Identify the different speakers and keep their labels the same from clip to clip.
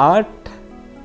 Speaker 1: 8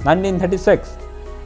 Speaker 1: 1936,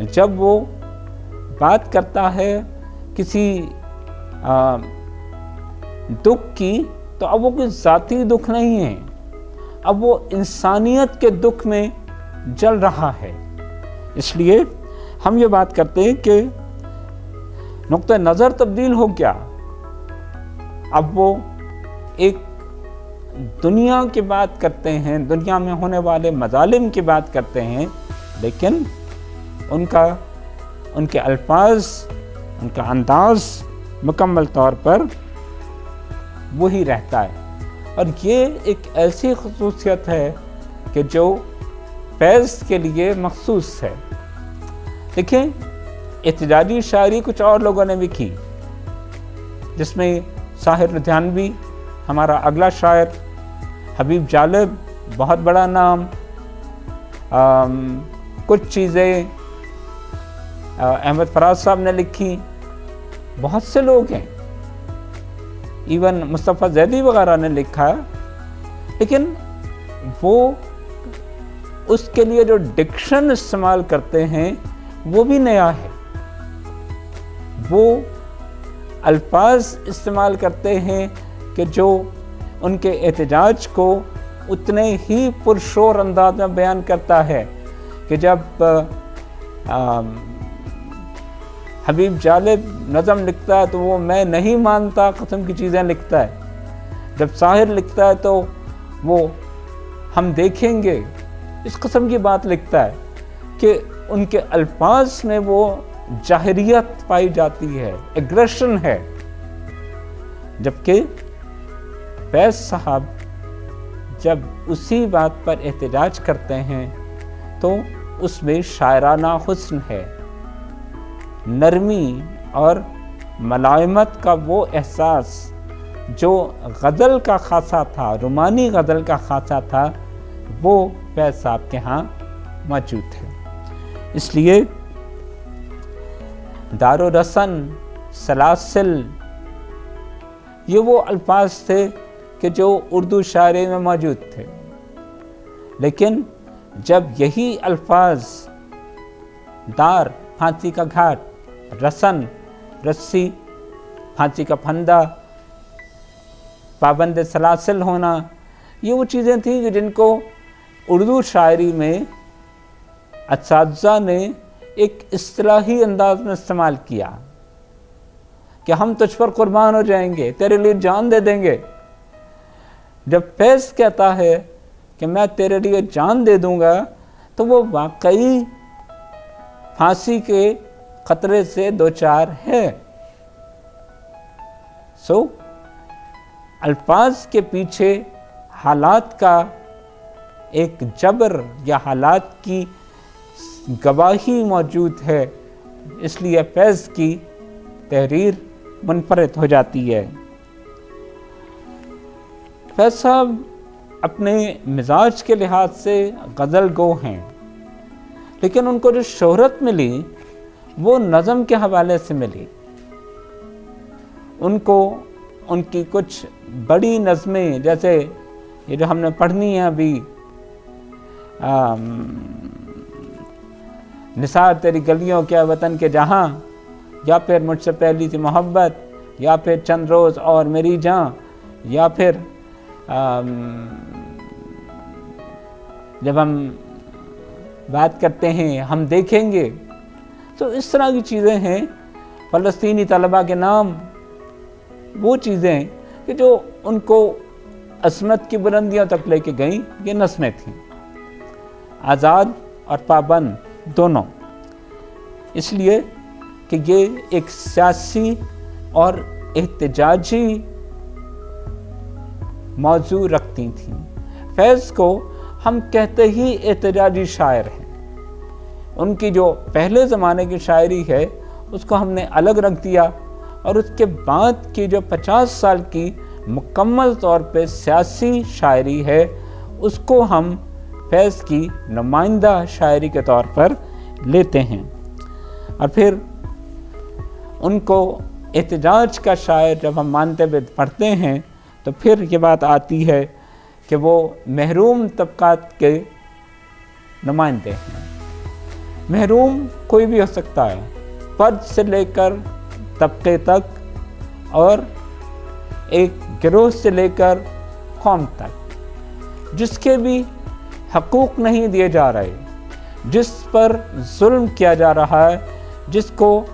Speaker 1: جب وہ بات کرتا ہے کسی دکھ کی تو اب وہ کوئی ذاتی دکھ نہیں ہے، اب وہ انسانیت کے دکھ میں جل رہا ہے۔ اس لیے ہم یہ بات کرتے ہیں کہ نقطہ نظر تبدیل ہو گیا، اب وہ ایک دنیا کی بات کرتے ہیں، دنیا میں ہونے والے مظالم کی بات کرتے ہیں، لیکن ان کے الفاظ، ان کا انداز مکمل طور پر وہی رہتا ہے۔ اور یہ ایک ایسی خصوصیت ہے کہ جو فیض کے لیے مخصوص ہے۔ دیکھیں، احتجاجی شاعری کچھ اور لوگوں نے بھی کی، جس میں ساحر لدھیانوی ہمارا اگلا شاعر، حبیب جالب بہت بڑا نام، کچھ چیزیں احمد فراز صاحب نے لکھی، بہت سے لوگ ہیں، ایون مصطفیٰ زیدی وغیرہ نے لکھا، لیکن وہ اس کے لیے جو ڈکشن استعمال کرتے ہیں وہ بھی نیا ہے۔ وہ الفاظ استعمال کرتے ہیں کہ جو ان کے احتجاج کو اتنے ہی پرشور انداز میں بیان کرتا ہے کہ جب حبیب جالب نظم لکھتا ہے تو وہ میں نہیں مانتا قسم کی چیزیں لکھتا ہے، جب ساحر لکھتا ہے تو وہ ہم دیکھیں گے اس قسم کی بات لکھتا ہے کہ ان کے الفاظ میں وہ جاہریت پائی جاتی ہے، ایگریشن ہے۔ جبکہ فیض صاحب جب اسی بات پر احتجاج کرتے ہیں تو اس میں شاعرانہ حسن ہے، نرمی اور ملائمت کا وہ احساس جو غزل کا خاصہ تھا، رومانی غزل کا خاصہ تھا، وہ فیض صاحب کے ہاں موجود ہے۔ اس لیے دار و رسن، سلاسل، یہ وہ الفاظ تھے کہ جو اردو شاعری میں موجود تھے، لیکن جب یہی الفاظ دار پھانسی کا گھاٹ، رسن رسی، پھانسی کا پھندا، پابند سلاسل ہونا، یہ وہ چیزیں تھیں کہ جن کو اردو شاعری میں اساتذہ نے ایک اصطلاحی انداز میں استعمال کیا کہ ہم تجھ پر قربان ہو جائیں گے، تیرے لیے جان دے دیں گے۔ جب فیض کہتا ہے کہ میں تیرے لیے جان دے دوں گا تو وہ واقعی پھانسی کے خطرے سے دوچار ہے۔ الفاظ کے پیچھے حالات کا ایک جبر یا حالات کی گواہی موجود ہے، اس لیے فیض کی تحریر منفرد ہو جاتی ہے۔ فیض صاحب اپنے مزاج کے لحاظ سے غزل گو ہیں، لیکن ان کو جو شہرت ملی وہ نظم کے حوالے سے ملی۔ ان کو ان کی کچھ بڑی نظمیں، جیسے یہ جو ہم نے پڑھنی ہے ابھی، نثار تیری گلیوں کے وطن کے جہاں، یا پھر مجھ سے پہلی سی محبت، یا پھر چند روز اور میری جاں، یا پھر جب ہم بات کرتے ہیں ہم دیکھیں گے، تو اس طرح کی چیزیں ہیں۔ فلسطینی طلباء کے نام، وہ چیزیں کہ جو ان کو عظمت کی بلندیوں تک لے کے گئیں، یہ نظمیں تھیں، آزاد اور پابند دونوں، اس لیے کہ یہ ایک سیاسی اور احتجاجی موضوع رکھتی تھیں۔ فیض کو ہم کہتے ہی احتجاجی شاعر ہیں۔ ان کی جو پہلے زمانے کی شاعری ہے اس کو ہم نے الگ رکھ دیا، اور اس کے بعد کی جو 50 سال کی مکمل طور پہ سیاسی شاعری ہے اس کو ہم فیض کی نمائندہ شاعری کے طور پر لیتے ہیں۔ اور پھر ان کو احتجاج کا شاعر جب ہم مانتے ہوئے پڑھتے ہیں تو پھر یہ بات آتی ہے کہ وہ محروم طبقات کے نمائندے ہیں۔ محروم کوئی بھی ہو سکتا ہے، فرد سے لے کر طبقے تک اور ایک گروہ سے لے کر قوم تک، جس کے بھی حقوق نہیں دیے جا رہے، جس پر ظلم کیا جا رہا ہے، جس کو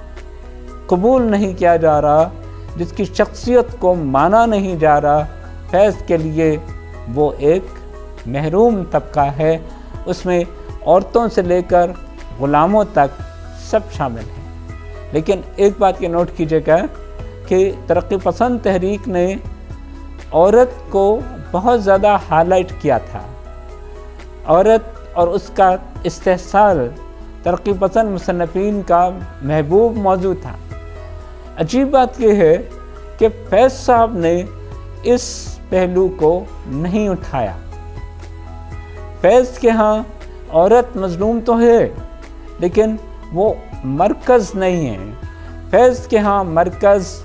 Speaker 1: قبول نہیں کیا جا رہا، جس کی شخصیت کو مانا نہیں جا رہا، فیض کے لیے وہ ایک محروم طبقہ ہے۔ اس میں عورتوں سے لے کر غلاموں تک سب شامل ہیں۔ لیکن ایک بات یہ نوٹ کیجیے گا کہ ترقی پسند تحریک نے عورت کو بہت زیادہ ہائی لائٹ کیا تھا۔ عورت اور اس کا استحصال ترقی پسند مصنفین کا محبوب موضوع تھا۔ عجیب بات یہ ہے کہ فیض صاحب نے اس پہلو کو نہیں اٹھایا۔ فیض کے ہاں عورت مظلوم تو ہے، لیکن وہ مرکز نہیں ہے۔ فیض کے ہاں مرکز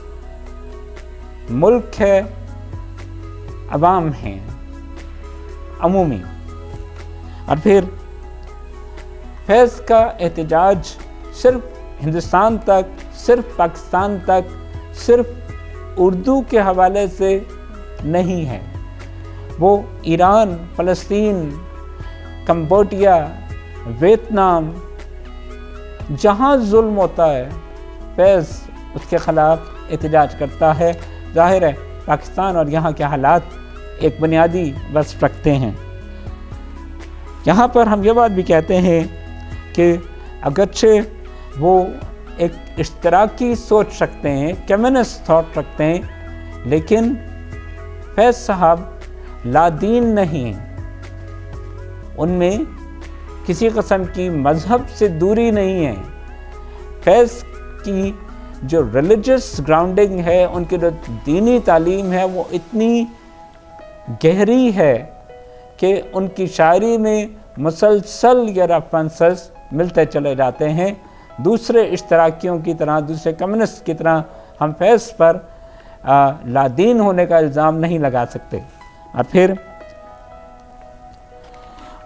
Speaker 1: ملک ہے، عوام ہیں، عمومی۔ اور پھر فیض کا احتجاج صرف ہندوستان تک، صرف پاکستان تک، صرف اردو کے حوالے سے نہیں ہے۔ وہ ایران، فلسطین، کمبوڈیا، ویتنام، جہاں ظلم ہوتا ہے فیض اس کے خلاف احتجاج کرتا ہے۔ ظاہر ہے پاکستان اور یہاں کے حالات ایک بنیادی وصف رکھتے ہیں۔ یہاں پر ہم یہ بات بھی کہتے ہیں کہ اگرچہ وہ ایک اشتراکی سوچ رکھتے ہیں، کمیونسٹ تھاٹ رکھتے ہیں، لیکن فیض صاحب لادین نہیں ہیں۔ ان میں کسی قسم کی مذہب سے دوری نہیں ہے۔ فیض کی جو ریلیجس گراؤنڈنگ ہے، ان کی جو دینی تعلیم ہے، وہ اتنی گہری ہے کہ ان کی شاعری میں مسلسل یہ ریفرنسز ملتے چلے جاتے ہیں۔ دوسرے اشتراکیوں کی طرح، دوسرے کمیونسٹ کی طرح ہم فیض پر لادین ہونے کا الزام نہیں لگا سکتے۔ اور پھر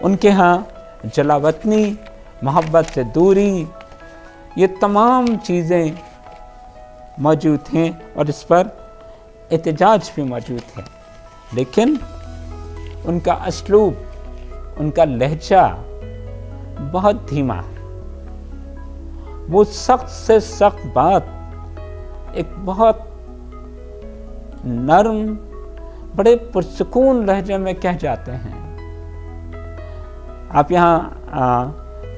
Speaker 1: ان کے ہاں جلا وطنی، محبت سے دوری، یہ تمام چیزیں موجود ہیں اور اس پر احتجاج بھی موجود ہے۔ لیکن ان کا اسلوب، ان کا لہجہ بہت دھیما ہے۔ وہ سخت سے سخت بات ایک بہت نرم، بڑے پرسکون لہجے میں کہہ جاتے ہیں۔ آپ یہاں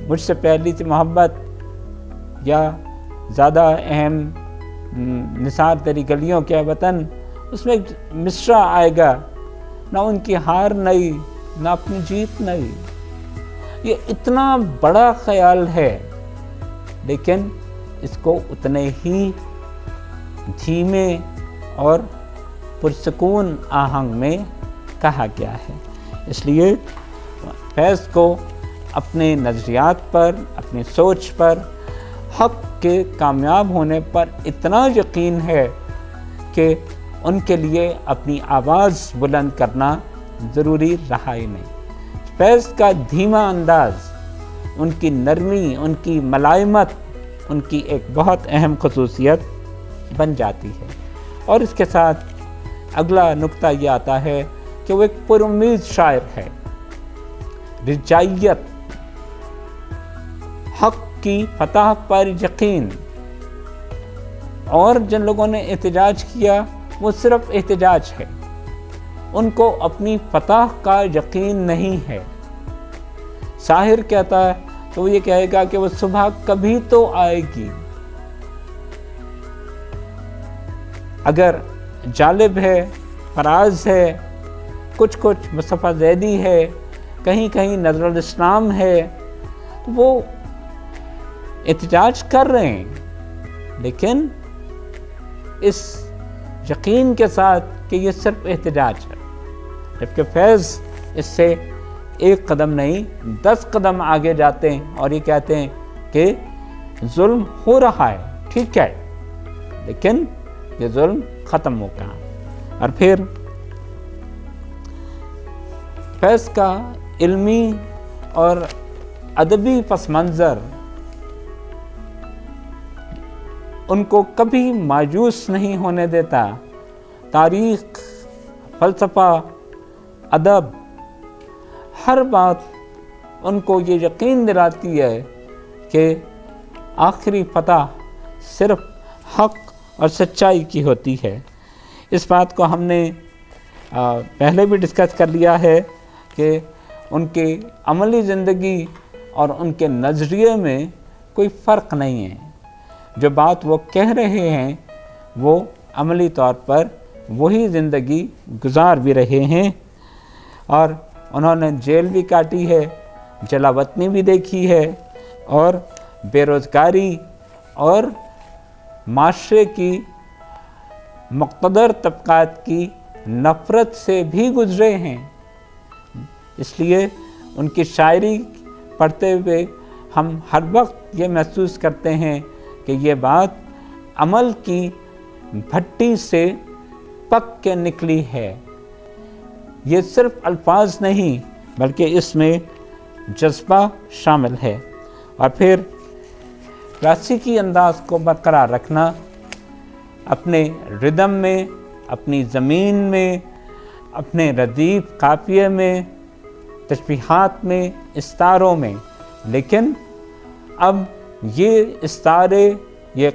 Speaker 1: مجھ سے پہلی سی محبت یا زیادہ اہم نثار تیری گلیوں کے وطن، اس میں ایک مصرع آئے گا، نہ ان کی ہار نئی، نہ اپنی جیت نئی۔ یہ اتنا بڑا خیال ہے، لیکن اس کو اتنے ہی دھیمے اور پرسکون آہنگ میں کہا گیا ہے۔ اس لیے فیض کو اپنے نظریات پر، اپنی سوچ پر، حق کے کامیاب ہونے پر اتنا یقین ہے کہ ان کے لیے اپنی آواز بلند کرنا ضروری رہا ہی نہیں۔ فیض کا دھیما انداز، ان کی نرمی، ان کی ملائمت، ان کی ایک بہت اہم خصوصیت بن جاتی ہے۔ اور اس کے ساتھ اگلا نقطہ یہ آتا ہے کہ وہ ایک پر امید شاعر ہے۔ رجائیت، حق کی فتح پر یقین۔ اور جن لوگوں نے احتجاج کیا وہ صرف احتجاج ہے، ان کو اپنی فتح کا یقین نہیں ہے۔ شاعر کہتا ہے تو وہ یہ کہے گا کہ وہ صبح کبھی تو آئے گی۔ اگر جالب ہے، فراز ہے، کچھ مصطفیٰ زیدی ہے، کہیں کہیں نظر الاسلام ہے، تو وہ احتجاج کر رہے ہیں، لیکن اس یقین کے ساتھ کہ یہ صرف احتجاج ہے۔ جبکہ فیض اس سے ایک قدم نہیں 10 قدم آگے جاتے ہیں اور یہ کہتے ہیں کہ ظلم ہو رہا ہے، ٹھیک ہے، لیکن یہ ظلم ختم ہوگا۔ اور پھر فیض کا علمی اور ادبی پس منظر ان کو کبھی مایوس نہیں ہونے دیتا۔ تاریخ، فلسفہ، ادب، ہر بات ان کو یہ یقین دلاتی ہے کہ آخری فتح صرف حق اور سچائی کی ہوتی ہے۔ اس بات کو ہم نے پہلے بھی ڈسکس کر لیا ہے کہ ان کے عملی زندگی اور ان کے نظریے میں کوئی فرق نہیں ہے۔ جو بات وہ کہہ رہے ہیں وہ عملی طور پر وہی زندگی گزار بھی رہے ہیں، اور انہوں نے جیل بھی کاٹی ہے، جلا وطنی بھی دیکھی ہے، اور بے روزگاری اور معاشرے کی مقتدر طبقات کی نفرت سے بھی گزرے ہیں۔ اس لیے ان کی شاعری پڑھتے ہوئے ہم ہر وقت یہ محسوس کرتے ہیں کہ یہ بات عمل کی بھٹی سے پک کے نکلی ہے۔ یہ صرف الفاظ نہیں بلکہ اس میں جذبہ شامل ہے۔ اور پھر کلاسیکی انداز کو برقرار رکھنا، اپنے ردم میں، اپنی زمین میں، اپنے ردیف قافیے میں، تشبیہات میں، استعاروں میں، لیکن اب یہ استعارے، یہ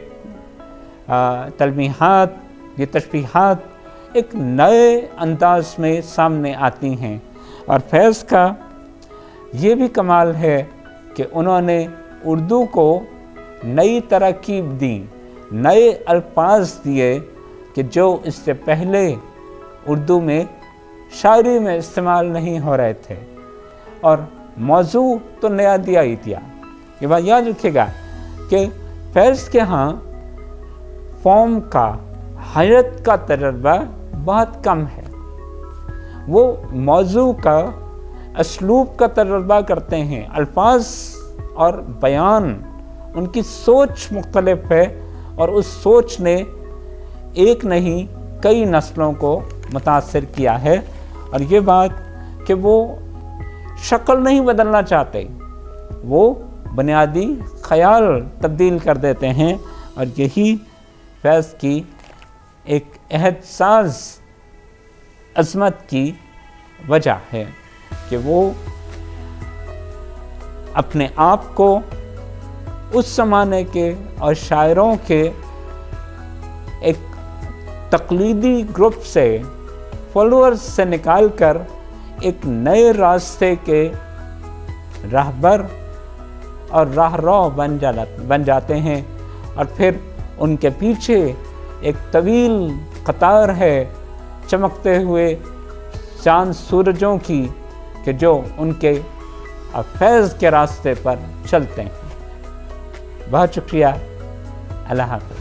Speaker 1: تلمیحات، یہ تشبیہات ایک نئے انداز میں سامنے آتی ہیں۔ اور فیض کا یہ بھی کمال ہے کہ انہوں نے اردو کو نئی ترکیب دی، نئے الفاظ دیے کہ جو اس سے پہلے اردو میں شاعری میں استعمال نہیں ہو رہے تھے، اور موضوع تو نیا دیا ہی دیا۔ یہ بات یاد رکھیے گا کہ فیض کے ہاں فارم کا، حیرت کا تجربہ بہت کم ہے۔ وہ موضوع کا، اسلوب کا تجربہ کرتے ہیں، الفاظ اور بیان، ان کی سوچ مختلف ہے، اور اس سوچ نے ایک نہیں کئی نسلوں کو متاثر کیا ہے۔ اور یہ بات کہ وہ شکل نہیں بدلنا چاہتے، وہ بنیادی خیال تبدیل کر دیتے ہیں، اور یہی فیض کی ایک عہد ساز عظمت کی وجہ ہے کہ وہ اپنے آپ کو اس زمانے کے اور شاعروں کے ایک تقلیدی گروپ سے، فالوورز سے نکال کر ایک نئے راستے کے راہبر اور راہرو بن جاتے ہیں، اور پھر ان کے پیچھے ایک طویل قطار ہے چمکتے ہوئے چاند سورجوں کی کہ جو ان کے فیض کے راستے پر چلتے ہیں۔ بہت شکریہ، اللہ حافظ۔